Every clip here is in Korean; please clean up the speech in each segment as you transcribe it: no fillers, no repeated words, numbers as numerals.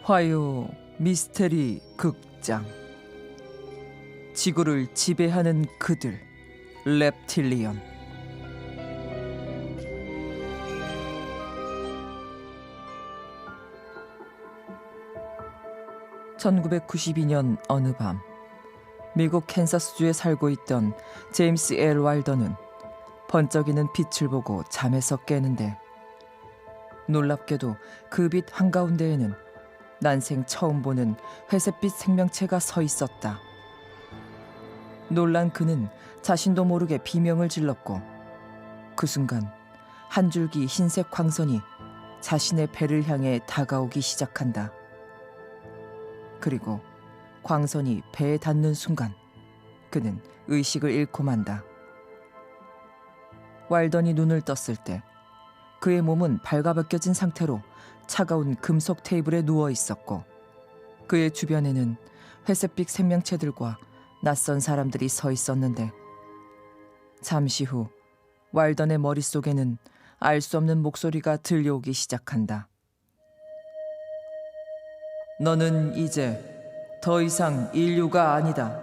화요 미스테리 극장. 지구를 지배하는 그들, 렙틸리언. (1992년) 어느 밤, 미국 캔사스주에 살고 있던 제임스 L. 왈더는 번쩍이는 빛을 보고 잠에서 깨는데, 놀랍게도 그 빛 한가운데에는 난생 처음 보는 회색빛 생명체가 서 있었다. 놀란 그는 자신도 모르게 비명을 질렀고, 그 순간 한 줄기 흰색 광선이 자신의 배를 향해 다가오기 시작한다. 그리고 광선이 배에 닿는 순간 그는 의식을 잃고 만다. 왈던이 눈을 떴을 때 그의 몸은 발가벗겨진 상태로 차가운 금속 테이블에 누워 있었고, 그의 주변에는 회색빛 생명체들과 낯선 사람들이 서 있었는데, 잠시 후 왈던의 머릿속에는 알 수 없는 목소리가 들려오기 시작한다. 너는 이제 더 이상 인류가 아니다.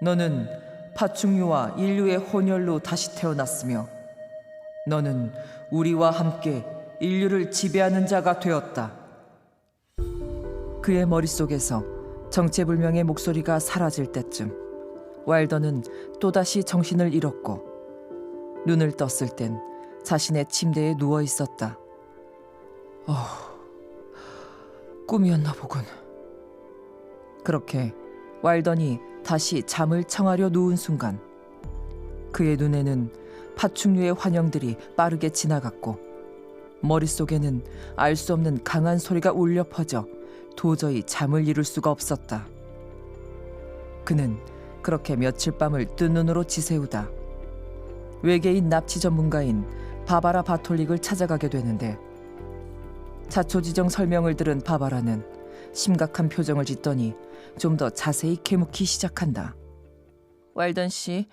너는 파충류와 인류의 혼혈로 다시 태어났으며, 너는 우리와 함께 인류를 지배하는 자가 되었다. 그의 머릿속에서 정체불명의 목소리가 사라질 때쯤 왈더는 또다시 정신을 잃었고, 눈을 떴을 땐 자신의 침대에 누워 있었다. 꿈이었나 보군. 그렇게 왈던이 다시 잠을 청하려 누운 순간 그의 눈에는 파충류의 환영들이 빠르게 지나갔고, 머릿속에는 알 수 없는 강한 소리가 울려 퍼져 도저히 잠을 이룰 수가 없었다. 그는 그렇게 며칠 밤을 뜬 눈으로 지새우다 외계인 납치 전문가인 바바라 바톨릭을 찾아가게 되는데, 자초지정 설명을 들은 바바라는 심각한 표정을 짓더니 좀 더 자세히 캐묻기 시작한다. 왈던 씨,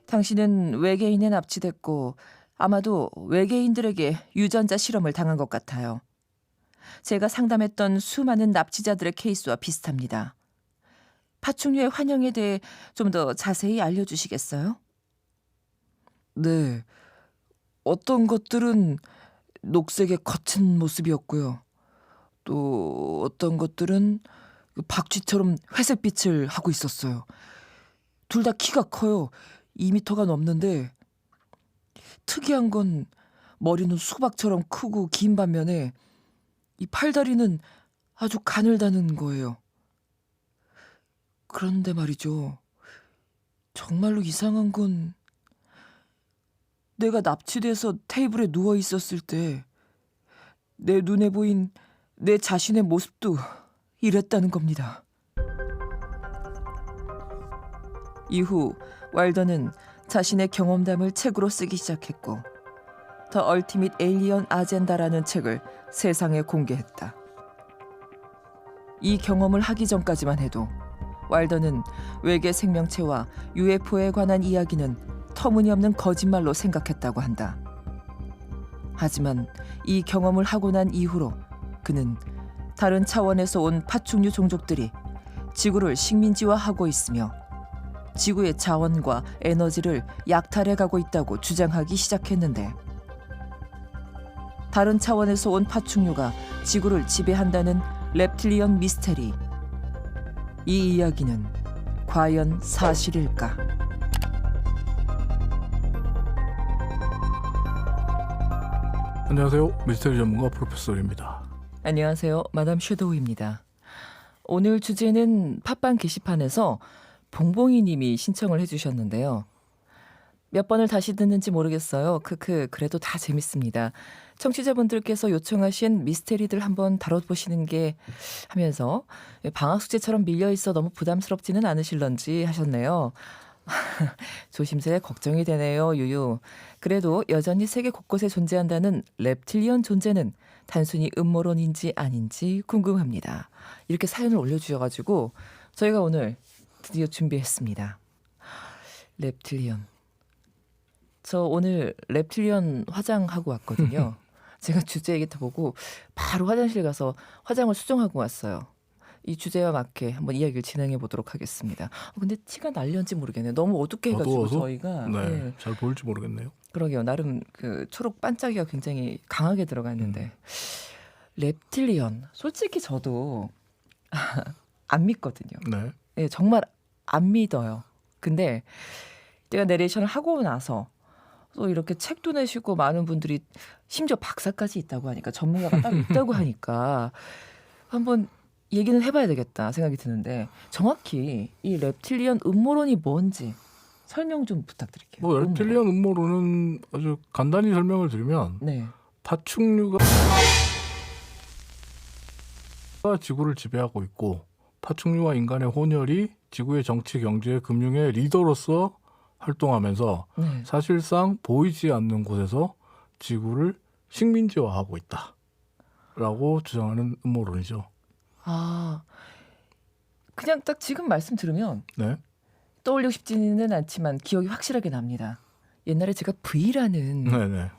당신은 외계인에 납치됐고 아마도 외계인들에게 유전자 실험을 당한 것 같아요. 제가 상담했던 수많은 납치자들의 케이스와 비슷합니다. 파충류의 환영에 대해 좀 더 자세히 알려주시겠어요? 네, 어떤 것들은 녹색의 거친 모습이었고요. 또 어떤 것들은 박쥐처럼 회색빛을 하고 있었어요. 둘 다 키가 커요. 2m가 넘는데, 특이한 건 머리는 수박처럼 크고 긴 반면에 이 팔다리는 아주 가늘다는 거예요. 그런데 말이죠, 정말로 이상한 건 내가 납치돼서 테이블에 누워 있었을 때 내 눈에 보인 내 자신의 모습도 이랬다는 겁니다. 이후 왈더는 자신의 경험담을 책으로 쓰기 시작했고, 더 얼티밋 에일리언 아젠다라는 책을 세상에 공개했다. 이 경험을 하기 전까지만 해도 왈더는 외계 생명체와 UFO에 관한 이야기는 터무니없는 거짓말로 생각했다고 한다. 하지만 이 경험을 하고 난 이후로 그는 다른 차원에서 온 파충류 종족들이 지구를 식민지화하고 있으며 지구의 자원과 에너지를 약탈해가고 있다고 주장하기 시작했는데, 다른 차원에서 온 파충류가 지구를 지배한다는 렙틸리언 미스테리. 이 이야기는 과연 사실일까? 안녕하세요. 미스테리 전문가 프로페서입니다. 안녕하세요. 마담 섀도우입니다. 오늘 주제는 팟빵 게시판에서 봉봉이 님이 신청을 해주셨는데요. 몇 번을 다시 듣는지 모르겠어요. 그래도 다 재밌습니다. 청취자분들께서 요청하신 미스테리들 한번 다뤄보시는 게 하면서 방학 숙제처럼 밀려있어 너무 부담스럽지는 않으실런지 하셨네요. 조심스레 걱정이 되네요. 유유. 그래도 여전히 세계 곳곳에 존재한다는 렙틸리언 존재는 단순히 음모론인지 아닌지 궁금합니다. 이렇게 사연을 올려주셔가지고 저희가 오늘 드디어 준비했습니다. 렙틸리언. 저 오늘 렙틸리언 화장하고 왔거든요. 제가 주제 얘기 보고 바로 화장실 가서 화장을 수정하고 왔어요. 이 주제와 맞게 한번 이야기를 진행해 보도록 하겠습니다. 근데 티가 날려는지 모르겠네요. 너무 어둡게 해가지고 어두워서? 저희가 네, 네. 잘 보일지 모르겠네요. 그러게요. 나름 그 초록 반짝이가 굉장히 강하게 들어가 있는데 reptilian 솔직히 저도 안 믿거든요. 네, 네, 정말 안 믿어요. 근데 제가 내레이션을 하고 나서 또 이렇게 책도 내시고 많은 분들이 심지어 박사까지 있다고 하니까 전문가가 따로 있다고 하니까 한번 얘기는 해봐야 되겠다 생각이 드는데 정확히 이 reptilian 음모론이 뭔지 설명 좀 부탁드릴게요. 뭐 reptilian 음모론은 아주 간단히 설명을 드리면 네. 파충류가 지구를 지배하고 있고 파충류와 인간의 혼혈이 지구의 정치, 경제, 금융의 리더로서 활동하면서 네. 사실상 보이지 않는 곳에서 지구를 식민지화하고 있다라고 주장하는 음모론이죠. 아, 그냥 딱 지금 말씀 들으면 네, 떠올리고 싶지는 않지만 기억이 확실하게 납니다. 옛날에 제가 V라는 네.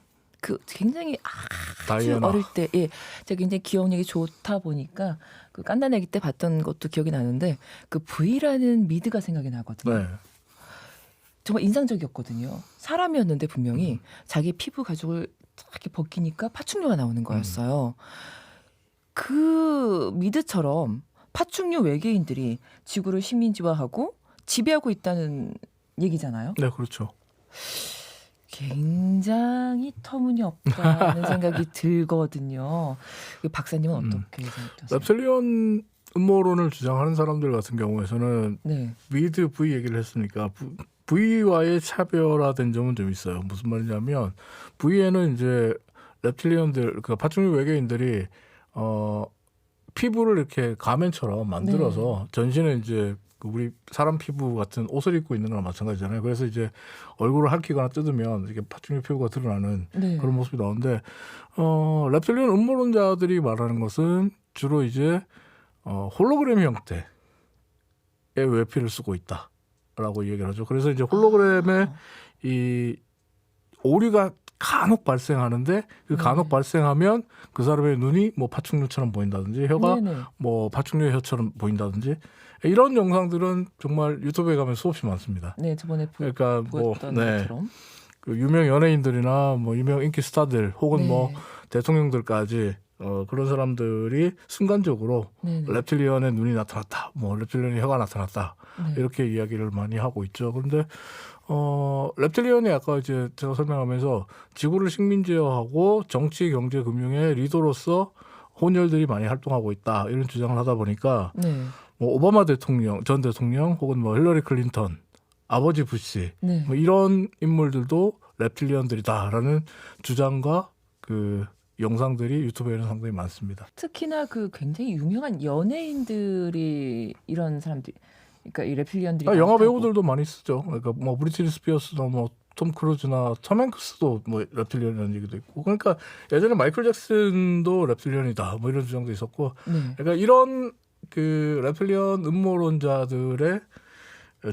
그 굉장히 아주 다이애나. 어릴 때, 예, 제가 굉장히 기억력이 좋다 보니까 그 깐난애기 때 봤던 것도 기억이 나는데 그 V라는 미드가 생각이 나거든요. 네, 정말 인상적이었거든요. 사람이었는데 분명히 자기 피부 가죽을 딱 이렇게 벗기니까 파충류가 나오는 거였어요. 그 미드처럼 파충류 외계인들이 지구를 식민지화하고 지배하고 있다는 얘기잖아요. 네, 그렇죠. 굉장히 터무니없다는 생각이 들거든요. 그 박사님은 어떻게 생각하세요? reptilian 음모론을 주장하는 사람들 같은 경우에서는 네, 미드 V 얘기를 했으니까 V와의 차별화된 점은 좀 있어요. 무슨 말이냐면 V에는 이제 reptilian들, 그 파충류 외계인들이 피부를 이렇게 가면처럼 만들어서 전신에 이제 그 우리 사람 피부 같은 옷을 입고 있는 거랑 마찬가지잖아요. 그래서 이제 얼굴을 핥히거나 뜯으면 이게 파충류 피부가 드러나는 네. 그런 모습이 나오는데 reptilian 음모론자들이 말하는 것은 주로 이제 홀로그램 형태의 외피를 쓰고 있다라고 얘기를 하죠. 그래서 이제 홀로그램에 이 오류가 간혹 발생하는데 그 간혹 발생하면 그 사람의 눈이 뭐 파충류처럼 보인다든지 혀가 네네. 뭐 파충류의 혀처럼 보인다든지 이런 영상들은 정말 유튜브에 가면 수없이 많습니다. 네, 저번에 그러니까 뭐 보였던 네, 것처럼. 그 유명 연예인들이나 뭐 유명 인기 스타들 혹은 네. 뭐 대통령들까지 그런 사람들이 순간적으로 네네. reptilian의 눈이 나타났다, 뭐 reptilian의 혀가 나타났다 네. 이렇게 이야기를 많이 하고 있죠. 그런데 reptilian이 아까 이제 제가 설명하면서 지구를 식민지화하고 정치, 경제, 금융의 리더로서 혼혈들이 많이 활동하고 있다 이런 주장을 하다 보니까 네. 뭐 오바마 대통령, 전 대통령 혹은 뭐 힐러리 클린턴, 아버지 부시 네. 뭐 이런 인물들도 reptilian들이다라는 주장과 그 영상들이 유튜브에는 상당히 많습니다. 특히나 그 굉장히 유명한 연예인들이 이런 사람들, 그러니까 이 reptilian들이 영화 많다고. 배우들도 많이 쓰죠. 그러니까 뭐 브리트니 스피어스나 뭐 톰 크루즈나 톰 행크스도 뭐 reptilian이라는 얘기도 있고. 그러니까 예전에 마이클 잭슨도 reptilian이다 뭐 이런 주장도 있었고. 네. 그러니까 이런 그 reptilian 음모론자들의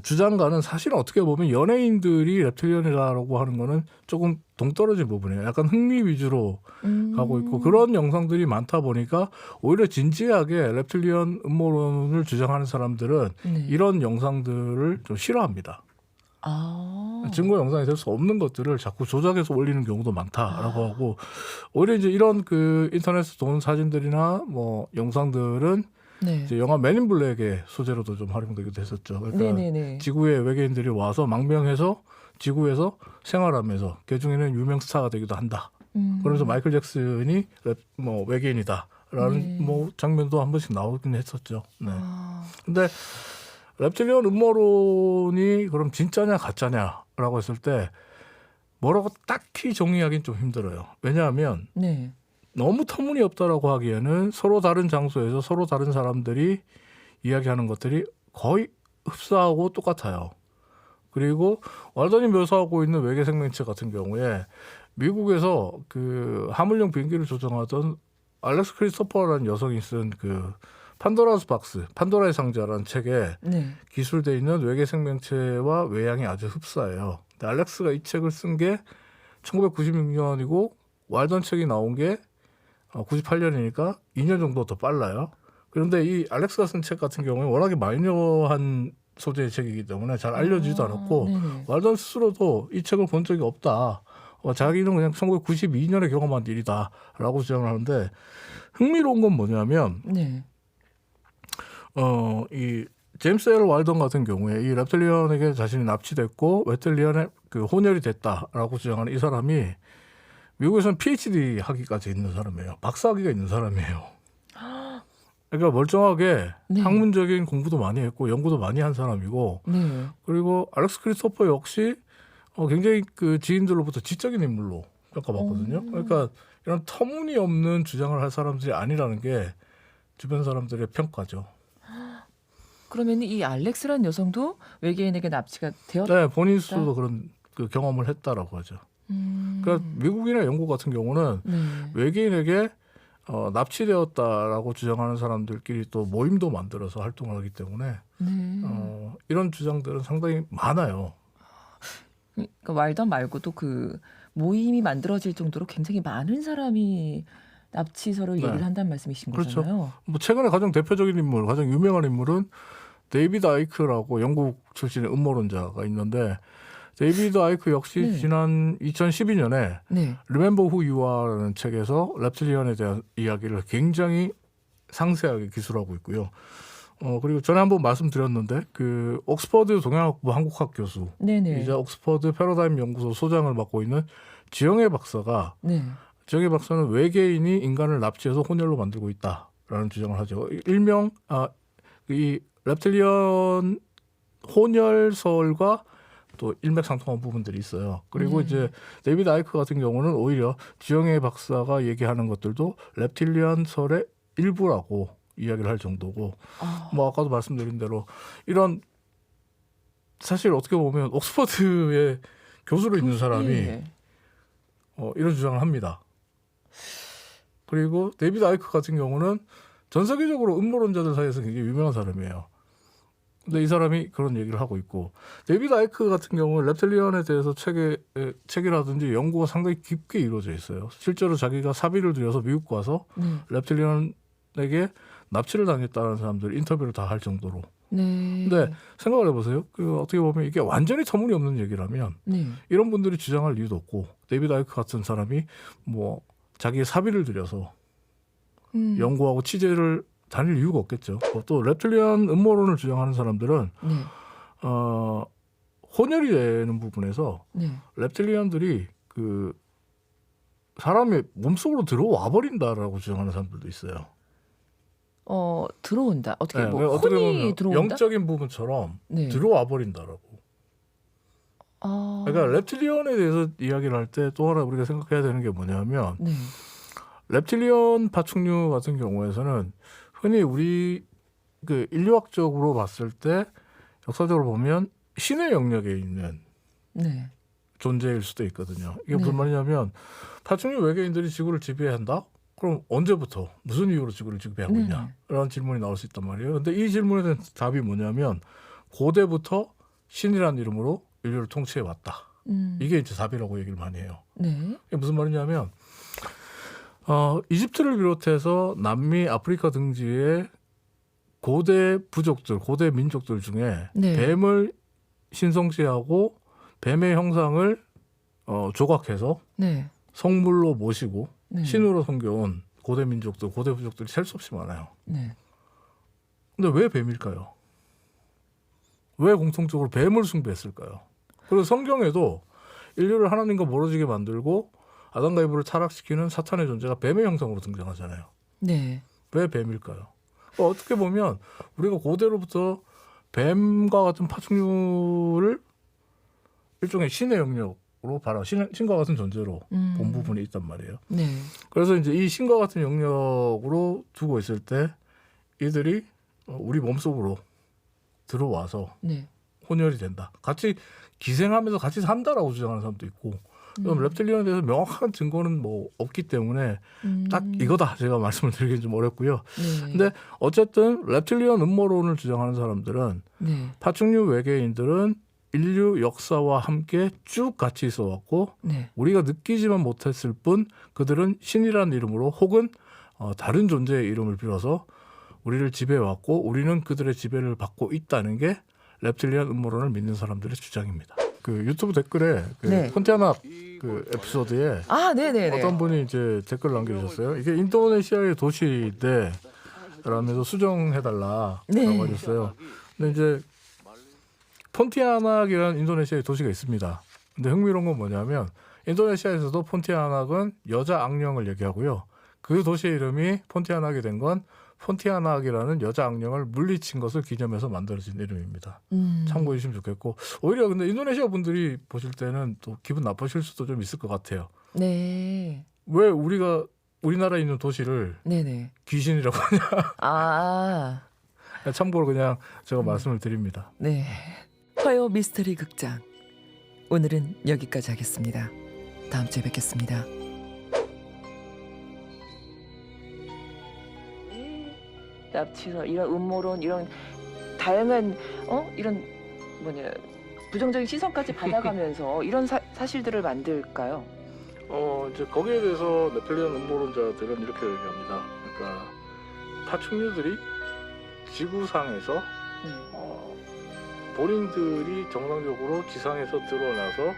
주장과는 사실은 어떻게 보면 연예인들이 reptilian이라고 하는 거는 조금 동떨어진 부분이에요. 약간 흥미 위주로 가고 있고 그런 영상들이 많다 보니까 오히려 진지하게 reptilian 음모론을 주장하는 사람들은 네. 이런 영상들을 좀 싫어합니다. 증거 영상이 될 수 없는 것들을 자꾸 조작해서 올리는 경우도 많다라고 하고 오히려 이제 이런 그 인터넷에 도는 사진들이나 뭐 영상들은 네. 이제 영화 맨인 블랙의 소재로도 좀 활용되기도 했었죠. 그러니까 네네네. 지구에 외계인들이 와서 망명해서 지구에서 생활하면서 그중에는 유명 스타가 되기도 한다. 그러면서 마이클 잭슨이 뭐 외계인이다라는 네. 뭐 장면도 한 번씩 나오긴 했었죠. 네. 아, 근데 reptilian 음모론이 그럼 진짜냐 가짜냐라고 했을 때 뭐라고 딱히 정의하기는 좀 힘들어요. 왜냐하면 네. 너무 터무니없다라고 하기에는 서로 다른 장소에서 서로 다른 사람들이 이야기하는 것들이 거의 흡사하고 똑같아요. 그리고 왈던이 묘사하고 있는 외계 생명체 같은 경우에 미국에서 그 화물용 비행기를 조종하던 알렉스 크리스토퍼라는 여성이 쓴 그 판도라스 박스, 판도라의 상자라는 책에 네. 기술되어 있는 외계 생명체와 외양이 아주 흡사해요. 근데 알렉스가 이 책을 쓴 게 1996년이고 왈던 책이 나온 게 98년이니까 2년 정도 더 빨라요. 그런데 이 알렉스가 쓴 책 같은 경우에 워낙에 마이너한 소재의 책이기 때문에 잘 알려지지도 않았고 네네. 왈던 스스로도 이 책을 본 적이 없다. 자기는 그냥 1992년에 경험한 일이다라고 주장을 하는데 흥미로운 건 뭐냐면 네. 이 제임스 L. 왈던 같은 경우에 이 랩틀리언에게 자신이 납치됐고 랩틀리언에 그 혼혈이 됐다라고 주장하는 이 사람이 미국에서는 PhD 학위까지 있는 사람이에요. 박사학위가 있는 사람이에요. 그러니까 멀쩡하게 네. 학문적인 공부도 많이 했고 연구도 많이 한 사람이고 네. 그리고 알렉스 크리스토퍼 역시 굉장히 그 지인들로부터 지적인 인물로 평가받거든요. 그러니까 이런 터무니없는 주장을 할 사람들이 아니라는 게 주변 사람들의 평가죠. 그러면 이 알렉스란 여성도 외계인에게 납치가 되었다. 네, 본인 스스로도 그런 그 경험을 했다라고 하죠. 그러니까 미국이나 영국 같은 경우는 네. 외계인에게 납치되었다라고 주장하는 사람들끼리 또 모임도 만들어서 활동을 하기 때문에 네. 이런 주장들은 상당히 많아요. 그러니까 왈던 말고도 그 모임이 만들어질 정도로 굉장히 많은 사람이 납치설을 네. 얘기를 한다는 말씀이신 그렇죠. 거잖아요. 뭐 최근에 가장 대표적인 인물, 가장 유명한 인물은 데이비드 아이크라고 영국 출신의 음모론자가 있는데 데이비드 아이크 역시 네. 지난 2012년에 네. Remember Who You Are라는 책에서 랩틸리언에 대한 이야기를 굉장히 상세하게 기술하고 있고요. 그리고 전에 한번 말씀드렸는데 그 옥스퍼드 동양학부 한국학 교수 네네. 이자 옥스퍼드 패러다임 연구소 소장을 맡고 있는 지영애 박사가 네. 지영애 박사는 외계인이 인간을 납치해서 혼혈로 만들고 있다라는 주장을 하죠. 일명 이 랩틸리언 혼혈설과 또 일맥상통한 부분들이 있어요. 그리고 이제 데이비드 아이크 같은 경우는 오히려 지영애 박사가 얘기하는 것들도 랩틸리언설의 일부라고 이야기를 할 정도고 뭐 아까도 말씀드린 대로 이런 사실 어떻게 보면 옥스퍼드의 교수로 있는 사람이 예. 이런 주장을 합니다. 그리고 데이비드 아이크 같은 경우는 전 세계적으로 음모론자들 사이에서 굉장히 유명한 사람이에요. 근데 이 사람이 그런 얘기를 하고 있고 데이비드 아이크 같은 경우는 랩틸리언에 대해서 책이라든지 연구가 상당히 깊게 이루어져 있어요. 실제로 자기가 사비를 들여서 미국 와서 랩틸리언에게 납치를 당했다는 사람들 인터뷰를 다 할 정도로. 네. 근데 생각을 해보세요. 그 어떻게 보면 이게 완전히 터무니없는 얘기라면 네. 이런 분들이 주장할 이유도 없고 데이비드 아이크 같은 사람이 뭐 자기의 사비를 들여서 연구하고 취재를 다닐 이유가 없겠죠. 또 랩틸리언 음모론을 주장하는 사람들은 네. 혼혈이 되는 부분에서 네. 랩틸리언들이 그 사람의 몸속으로 들어와 버린다라고 주장하는 사람들도 있어요. 들어온다. 어떻게 네, 뭐 어떻게 혼이 보면 들어온다? 영적인 부분처럼 네. 들어와 버린다라고. 그러니까 랩틸리언에 대해서 이야기를 할 때 또 하나 우리가 생각해야 되는 게 뭐냐면 네. reptilian 파충류 같은 경우에서는 흔히 우리 그 인류학적으로 봤을 때 역사적으로 보면 신의 영역에 있는 네. 존재일 수도 있거든요. 이게 네. 무슨 말이냐면 파충류 외계인들이 지구를 지배해야 한다? 그럼 언제부터 무슨 이유로 지구를 지배하고 네. 있냐? 라는 질문이 나올 수 있단 말이에요. 근데 이 질문에 대한 답이 뭐냐면 고대부터 신이라는 이름으로 인류를 통치해 왔다. 이게 이제 답이라고 얘기를 많이 해요. 네. 이게 무슨 말이냐면 이집트를 비롯해서 남미, 아프리카 등지의 고대 부족들, 고대 민족들 중에 네. 뱀을 신성시하고 뱀의 형상을 조각해서 네. 성물로 모시고 네. 신으로 섬겨온 고대 민족들, 고대 부족들이 셀 수 없이 많아요. 네. 근데 왜 뱀일까요? 왜 공통적으로 뱀을 숭배했을까요? 그리고 성경에도 인류를 하나님과 멀어지게 만들고 아담과 이브를 타락시키는 사탄의 존재가 뱀의 형상으로 등장하잖아요. 네. 왜 뱀일까요? 어떻게 보면 우리가 고대로부터 뱀과 같은 파충류를 일종의 신의 영역으로 신과 같은 존재로 본 부분이 있단 말이에요. 네. 그래서 이제 이 신과 같은 영역으로 두고 있을 때 이들이 우리 몸속으로 들어와서 네. 혼혈이 된다. 같이 기생하면서 같이 산다라고 주장하는 사람도 있고 그럼 reptilian에 대해서 명확한 증거는 뭐 없기 때문에 딱 이거다 제가 말씀을 드리긴 좀 어렵고요. 네. 근데 어쨌든 reptilian 음모론을 주장하는 사람들은 네. 파충류 외계인들은 인류 역사와 함께 쭉 같이 있어왔고 네. 우리가 느끼지만 못했을 뿐 그들은 신이라는 이름으로 혹은 다른 존재의 이름을 빌어서 우리를 지배해왔고 우리는 그들의 지배를 받고 있다는 게 reptilian 음모론을 믿는 사람들의 주장입니다. 그 유튜브 댓글에 그 네. 폰티아나 그 에피소드에 네네네. 어떤 분이 이제 댓글 남겨주셨어요. 이게 인도네시아의 도시인데 라면서 수정해달라라고 네. 하셨어요. 근데 이제 폰티아낙이라는 인도네시아의 도시가 있습니다. 근데 흥미로운 건 뭐냐면 인도네시아에서도 폰티아낙은 여자 악령을 얘기하고요. 그 도시의 이름이 폰티아낙이 된 건 폰티아낙이라는 여자 악령을 물리친 것을 기념해서 만들어진 이름입니다. 참고해 주시면 좋겠고 오히려 근데 인도네시아 분들이 보실 때는 또 기분 나쁘실 수도 좀 있을 것 같아요. 네. 왜 우리나라에 있는 도시를 네네. 귀신이라고 아, 하냐. 참고로 그냥 제가 말씀을 드립니다. 네. 화요 미스터리 극장. 오늘은 여기까지 하겠습니다. 다음 주에 뵙겠습니다. 납치설, 이런 음모론, 이런 다양한 이런 부정적인 시선까지 받아가면서 이런 사실들을 만들까요? 이제 거기에 대해서 네플리안 음모론자들은 이렇게 얘기합니다. 그러니까 파충류들이 지구상에서 본인들이 정상적으로 지상에서 드러나서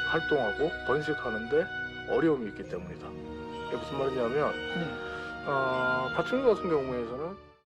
활동하고 번식하는데 어려움이 있기 때문이다. 이게 무슨 말이냐면 네. 파충류 같은 경우에는